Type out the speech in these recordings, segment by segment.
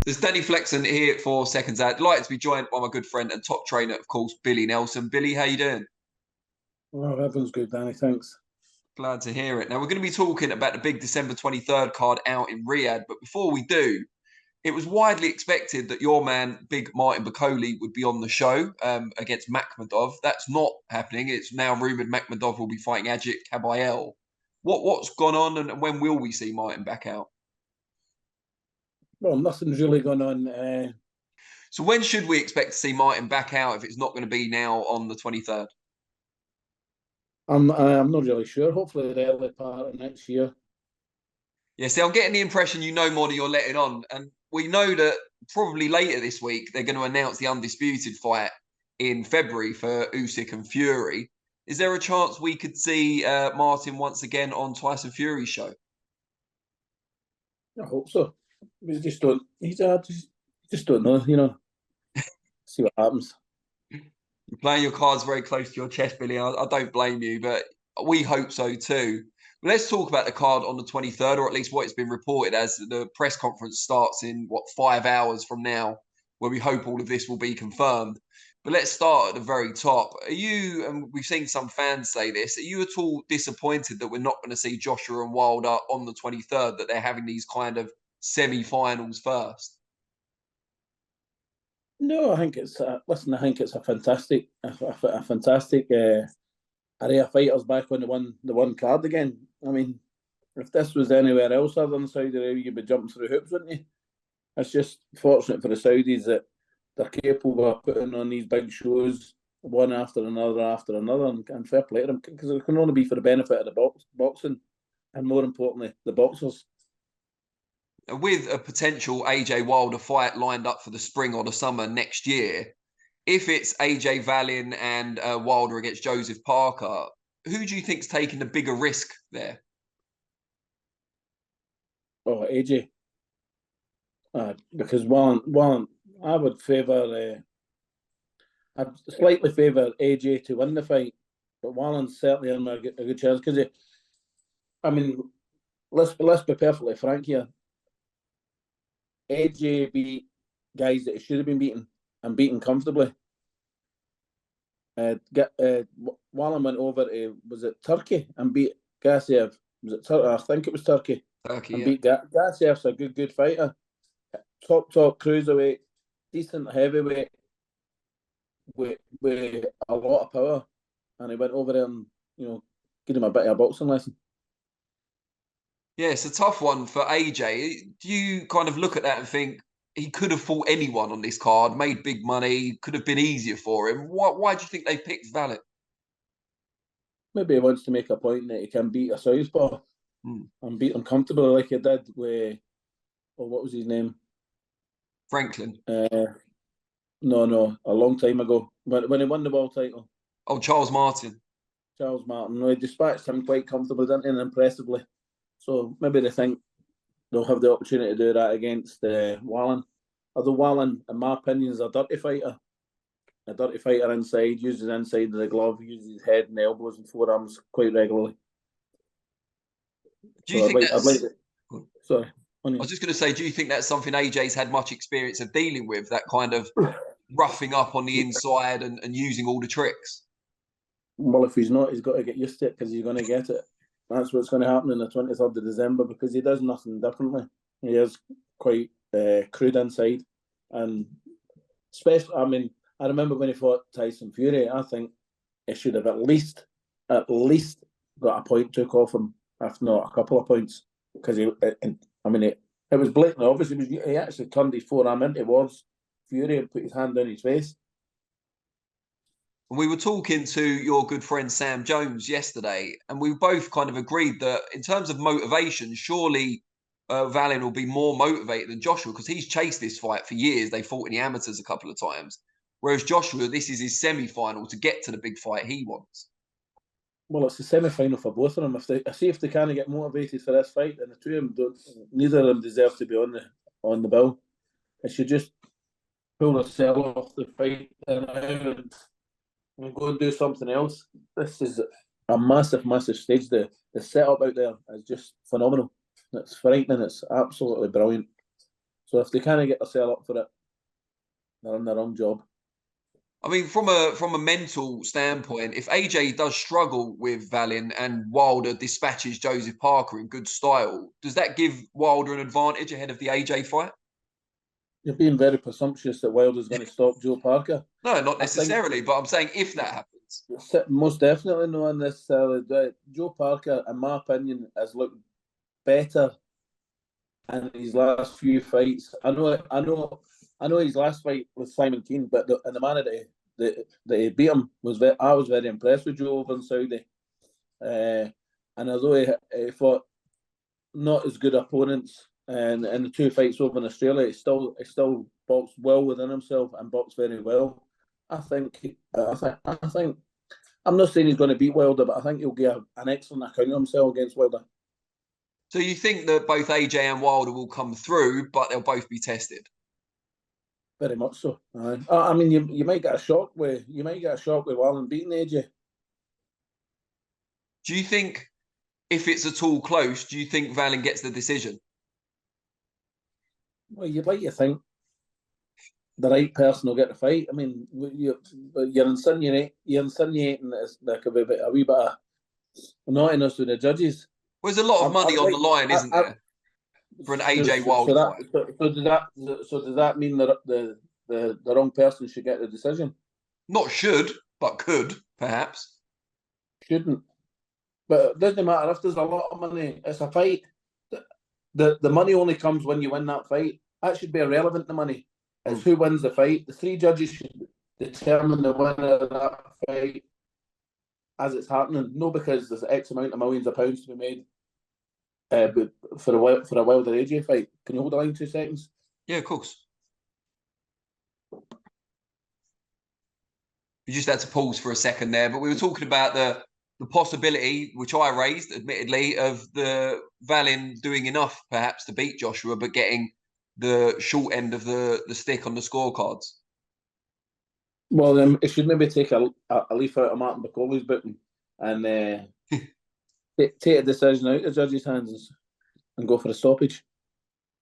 There's Danny Flexen here for Seconds Out. Delighted to be joined by my good friend and top trainer, of course, Billy Nelson. Billy, how you doing? Oh, everyone's good, Danny. Thanks. Glad to hear it. Now, we're going to be talking about the big December 23rd card out in Riyadh. But before we do, it was widely expected that your man, big Martin Bakole, would be on the show against Makhmudov. That's not happening. It's now rumoured Makhmudov will be fighting Ajit Kabayel. What's gone on and when will we see Martin back out? Well, nothing's really going on. So when should we expect to see Martin back out if it's not going to be now on the 23rd? I'm not really sure. Hopefully, the early part of next year. Yeah, see, I'm getting the impression you know more than you're letting on. And we know that probably later this week, they're going to announce the undisputed fight in February for Usyk and Fury. Is there a chance we could see Martin once again on Tyson Fury's show? I hope so. We just don't. Just don't know. See what happens. You're playing your cards very close to your chest, Billy. I don't blame you, but we hope so too. But let's talk about the card on the 23rd, or at least what it's been reported as. The press conference starts in, 5 hours from now, where we hope all of this will be confirmed. But let's start at the very top. Are you, and we've seen some fans say this, are you at all disappointed that we're not going to see Joshua and Wilder on the 23rd, that they're having these kind of semi-finals first? No, I think it's. Listen, I think it's a fantastic array of fighters back on the one card again. I mean, if this was anywhere else other than Saudi Arabia, you'd be jumping through hoops, wouldn't you? It's just fortunate for the Saudis that they're capable of putting on these big shows one after another, and fair play to them, because it can only be for the benefit of the boxing, and more importantly, the boxers. With a potential AJ Wilder fight lined up for the spring or the summer next year, if it's AJ Wallin and Wilder against Joseph Parker, who do you think's taking the bigger risk there? Oh, AJ. Because Wallin, I would favour. I'd slightly favour AJ to win the fight, but Wallin's certainly in a good chance because let's be perfectly frank here. AJ beat guys that he should have been beaten and beaten comfortably. Wallin went over to, was it Turkey, and beat Gassiev. Was it Turkey? I think it was Turkey. And beat Gassiev's a good fighter. Top cruiserweight, decent heavyweight with a lot of power. And he went over there and, give him a bit of a boxing lesson. Yeah, it's a tough one for AJ. Do you kind of look at that and think he could have fought anyone on this card, made big money, could have been easier for him? Why do you think they picked Wallin? Maybe he wants to make a point that he can beat a southpaw and beat him comfortably like he did with, what was his name? Franklin. No, a long time ago when he won the world title. Oh, Charles Martin. Charles Martin. No, he dispatched him quite comfortably, didn't he, and impressively. So maybe they think they'll have the opportunity to do that against Wallin. Although Wallin, in my opinion, is a dirty fighter. A dirty fighter inside, uses the inside of the glove, uses his head and elbows and forearms quite regularly. Do you think that's... Sorry. I was just going to say, do you think that's something AJ's had much experience of dealing with, that kind of roughing up on the inside and using all the tricks? Well, if he's not, he's got to get used to it because he's going to get it. That's what's going to happen on the 23rd of December because he does nothing differently. He is quite crude inside. And especially, I remember when he fought Tyson Fury, I think he should have at least got a point took off him, if not a couple of points. Because it was blatantly obvious. He actually turned his forearm in towards Fury and put his hand on his face. We were talking to your good friend Sam Jones yesterday, and we both kind of agreed that in terms of motivation, surely Wallin will be more motivated than Joshua because he's chased this fight for years. They fought in the amateurs a couple of times. Whereas Joshua, this is his semi-final to get to the big fight he wants. Well, it's the semi-final for both of them. If they can't get motivated for this fight, then the two of them neither of them deserve to be on the bill. They should just pull themselves off the fight and go and do something else. This is a massive stage. The setup out there is just phenomenal. It's frightening. It's absolutely brilliant. So if they can't get themselves up for it, they're on the wrong job. I mean, from a mental standpoint, if AJ does struggle with Wallin and Wilder dispatches Joseph Parker in good style, does that give Wilder an advantage ahead of the AJ fight? You're being very presumptuous that Wilder's going to stop Joe Parker. No, not necessarily, but I'm saying if that happens. Most definitely not necessarily. Joe Parker, in my opinion, has looked better in his last few fights. I know his last fight with Simon Keane, but the man that he beat him I was very impressed with Joe over in Saudi. And although he fought not as good opponents and in the two fights over in Australia, he still boxed well within himself and boxed very well. I think I'm not saying he's going to beat Wilder, but I think he'll get an excellent account of himself against Wilder. So you think that both AJ and Wilder will come through, but they'll both be tested? Very much so. I mean, you might get a shock with Wallin beating AJ. Do you think if it's at all close, do you think Wallin gets the decision? Well, you'd like to think the right person will get the fight. I mean, you're insinuating there could be a wee bit of naughtiness with the judges. Well, there's a lot of money on the line, isn't there, for an AJ Wilder fight? So does that mean that the wrong person should get the decision? Not should, but could, perhaps. Shouldn't. But it doesn't matter if there's a lot of money. It's a fight. The money only comes when you win that fight. That should be irrelevant, the money. It's who wins the fight. The three judges should determine the winner of that fight as it's happening. No, because there's X amount of millions of pounds to be made for a Wilder AJ fight. Can you hold the line 2 seconds? Yeah, of course. You just had to pause for a second there, but we were talking about the possibility, which I raised, admittedly, of the Wallin doing enough, perhaps, to beat Joshua, but getting the short end of the stick on the scorecards. Well, it should maybe take a leaf out of Martin Bakole's book and take a decision out of the judges' hands and go for a stoppage.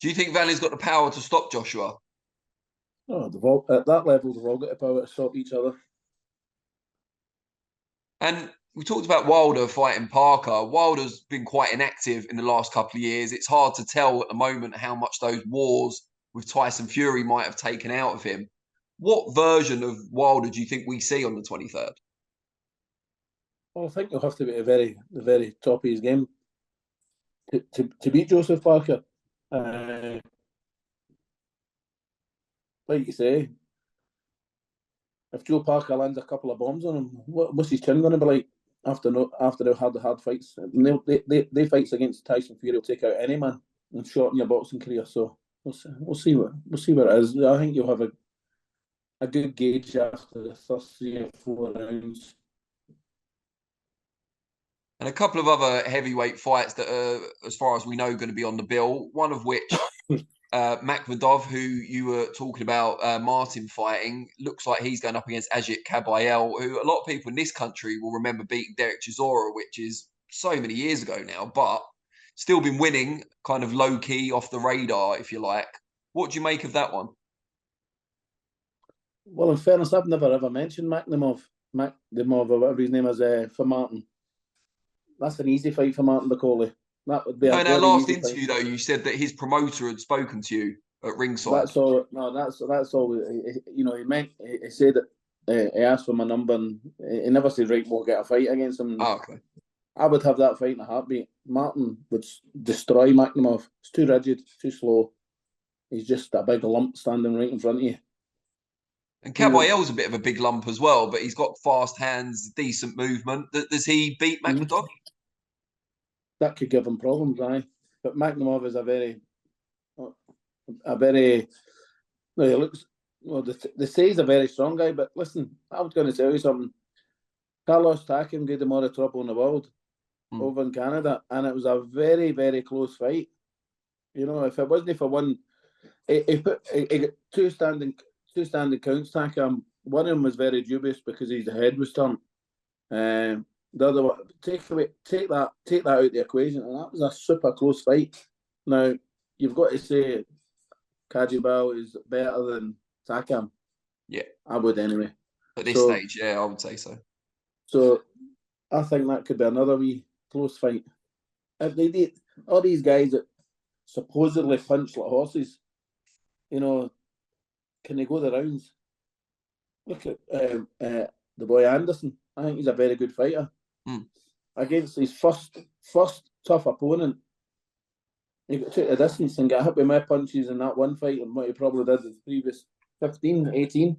Do you think Wallin's got the power to stop Joshua? Oh, at that level, they've all got the power to stop each other. And we talked about Wilder fighting Parker. Wilder's been quite inactive in the last couple of years. It's hard to tell at the moment how much those wars with Tyson Fury might have taken out of him. What version of Wilder do you think we see on the 23rd? Well, I think he'll have to be at the very top of his game to beat Joseph Parker. Like you say, if Joe Parker lands a couple of bombs on him, what's his chin going to be like after they've had the hard fights? They fights against Tyson Fury will take out any man and shorten your boxing career. So we'll see where it is. I think you'll have a good gauge after the first 3 or 4 rounds. And a couple of other heavyweight fights that are, as far as we know, going to be on the bill. One of which, Makhmudov, who you were talking about, Martin fighting, looks like he's going up against Ajit Kabayel, who a lot of people in this country will remember beating Derek Chisora, which is so many years ago now, but still been winning kind of low-key, off the radar, if you like. What do you make of that one? Well, in fairness, I've never ever mentioned Makhmudov, or whatever his name is, for Martin. That's an easy fight for Martin Bakole. That would be. In our last interview, though, you said that his promoter had spoken to you at ringside. That's all. No, that's all. You know, he said that he asked for my number, and he never said, right, we'll get a fight against him. Oh, okay. I would have that fight in a heartbeat. Martin would destroy Makhmudov. It's too rigid, too slow. He's just a big lump standing right in front of you. And Kabayel's a bit of a big lump as well, but he's got fast hands, decent movement. Does he beat Makhmudov? That could give him problems, aye. But Makhmudov is a very. No, he looks. Well, they say he's a very strong guy, but listen, I was going to tell you something. Carlos Takam gave him all the trouble in the world over in Canada, and it was a very, very close fight. You know, if it wasn't for one, he got two standing counts. Takam. One of them was very dubious because his head was turned. The other one, take that out of the equation, and that was a super close fight. Now you've got to say, Kajibal is better than Takam. Yeah, I would anyway. at this stage, yeah, I would say so. So I think that could be another wee close fight. If they did, all these guys that supposedly punch like horses, you know, can they go the rounds? Look at the boy Anderson. I think he's a very good fighter. Against his first tough opponent, he took the distance and got hit with more punches in that one fight than what he probably did in the previous 15, 18.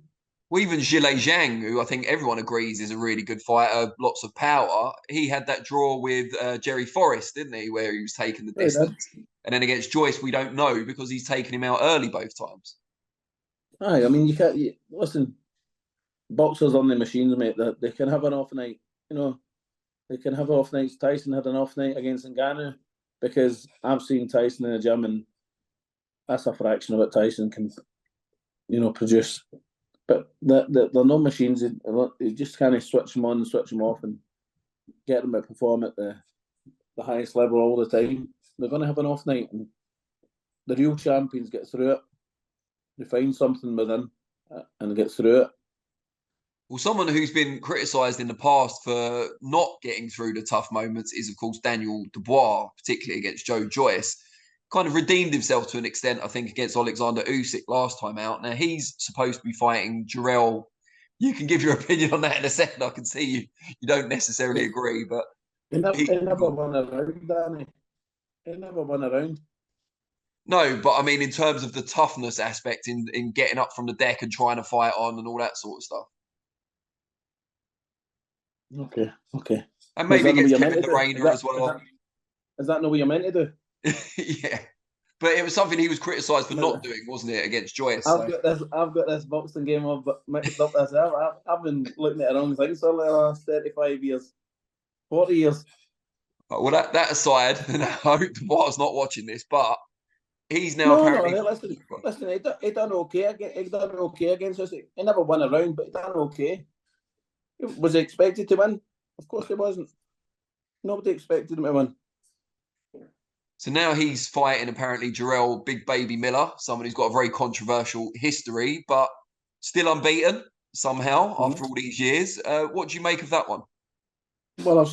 Well, even Zhilei Zhang, who I think everyone agrees is a really good fighter, lots of power, he had that draw with Jerry Forrest, didn't he, where he was taking the distance. And then against Joyce, we don't know because he's taken him out early both times. Aye, I mean, you can't... listen, boxers on the machines, mate, they can have an off night. You know, they can have off nights. Tyson had an off night against Ngannou because I've seen Tyson in the gym and that's a fraction of what Tyson can, you know, produce. But they're not machines. You just kind of switch them on and switch them off and get them to perform at the highest level all the time. They're going to have an off night, and the real champions get through it. They find something within and get through it. Well, someone who's been criticised in the past for not getting through the tough moments is, of course, Daniel Dubois, particularly against Joe Joyce. Kind of redeemed himself to an extent, I think, against Alexander Usyk last time out. Now, he's supposed to be fighting Jarrell. You can give your opinion on that in a second. I can see you don't necessarily agree, but... He never won a round, Danny. He never won a round. No, but I mean, in terms of the toughness aspect in getting up from the deck and trying to fight on and all that sort of stuff. Okay. And maybe against Kevin De Rayner as well. Is that not what you're meant to do? Yeah. But it was something he was criticised for not doing, wasn't it, against Joyce? I've got this boxing game mixed up myself. I've been looking at the wrong things for the last 35 years, 40 years. Well, that aside, I hope Dubois not watching this, but he's now apparently... No, listen, he done okay. He done okay against us. He never won a round, but he done okay. Was he expected to win? Of course he wasn't. Nobody expected him to win. So now he's fighting apparently Jarrell Big Baby Miller, someone who's got a very controversial history, but still unbeaten somehow after all these years. What do you make of that one? Well,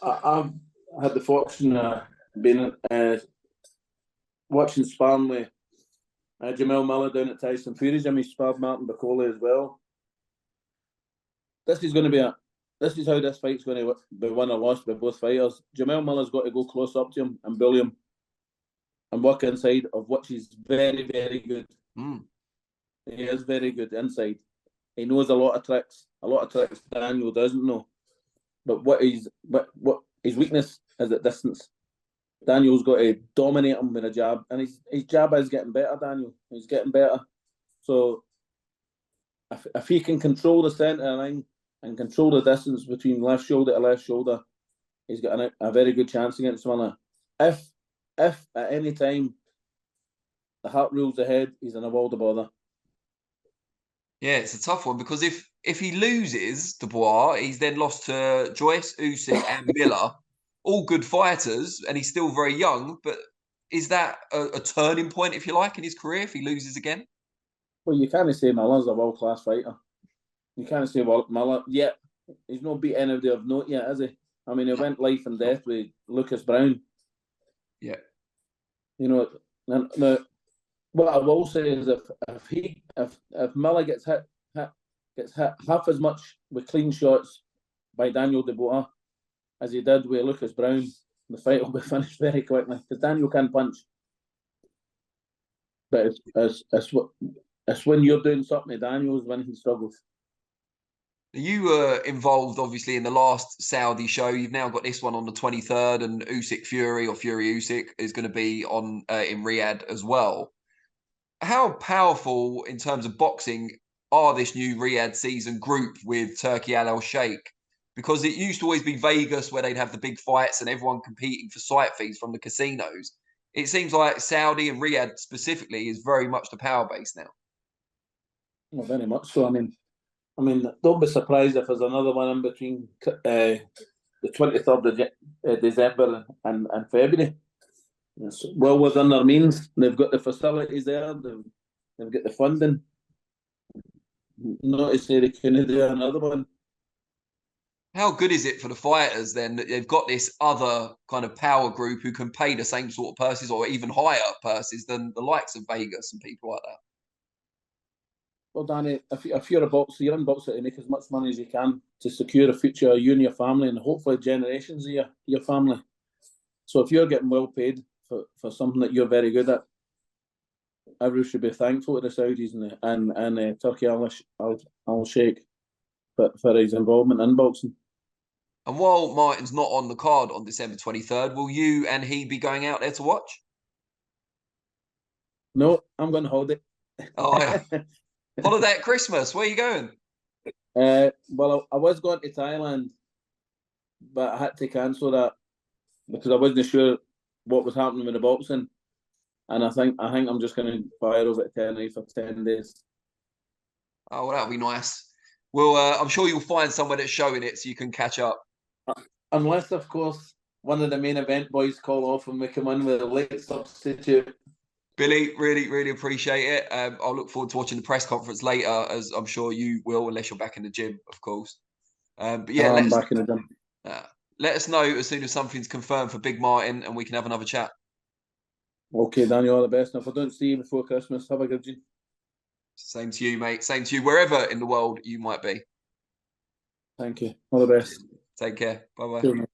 I've had the fortune of being watching sparring with Jamel Miller down at Tyson Fury. Jimmy sparred Martin Bakole as well. This is how this fight's going to be won or lost by both fighters. Jamel Miller's got to go close up to him and bully him and work inside, of which he's very, very good. He is very good inside. He knows a lot of tricks Daniel doesn't know. But what his weakness is at distance. Daniel's got to dominate him with a jab, and his jab is getting better, Daniel. He's getting better. So if he can control the centre of the ring and control the distance between left shoulder to left shoulder, he's got a very good chance against Miller. If at any time the heart rules ahead, he's in a world of bother. Yeah, it's a tough one because if he loses Dubois, he's then lost to Joyce, Usyk, and Miller, all good fighters, and he's still very young. But is that a turning point, if you like, in his career if he loses again? Well, you can't say Miller's a world-class fighter. You can't say Miller yet. He's not beat anybody of note yet, has he? I mean, he went life and death with Lucas Brown. Yeah. You know, now what I will say is if Miller gets hit half as much with clean shots by Daniel Dubois as he did with Lucas Brown, the fight will be finished very quickly because Daniel can punch. But it's when you're doing something to Daniel is when he struggles. You were involved, obviously, in the last Saudi show. You've now got this one on the 23rd, and Usyk Fury or Fury Usyk is going to be on in Riyadh as well. How powerful in terms of boxing are this new Riyadh season group with Turkey Al Sheikh? Because it used to always be Vegas where they'd have the big fights and everyone competing for site fees from the casinos. It seems like Saudi and Riyadh specifically is very much the power base now. Well, very much so. I mean, don't be surprised if there's another one in between the 23rd of December and February. It's well within their means. They've got the facilities there. They've got the funding. Not to say they couldn't do another one. How good is it for the fighters then that they've got this other kind of power group who can pay the same sort of purses or even higher purses than the likes of Vegas and people like that? Well, Danny, if you're a boxer, you're in boxing to make as much money as you can to secure a future of you and your family and hopefully generations of your family. So if you're getting well paid for something that you're very good at, everyone should be thankful to the Saudis and Turkey Al Sheikh for his involvement in boxing. And while Martin's not on the card on December 23rd, will you and he be going out there to watch? No, I'm going to hold it. Oh, yeah. Holiday at Christmas. Where are you going? Well, I was going to Thailand, but I had to cancel that because I wasn't sure what was happening with the boxing, and I think I'm just going to fire over to Tenerife for 10 days. Oh, well, that'll be nice. Well, I'm sure you'll find somewhere that's showing it so you can catch up. Unless, of course, one of the main event boys call off and we come in with a late substitute. Billy, really, really appreciate it. I'll look forward to watching the press conference later, as I'm sure you will, unless you're back in the gym, of course. But yeah, I'm back in the gym. Let us know as soon as something's confirmed for Big Martin and we can have another chat. Okay, Daniel, all the best. And if I don't see you before Christmas, have a good one. Same to you, mate. Same to you, wherever in the world you might be. Thank you. All the best. Take care. Bye-bye. Cheers,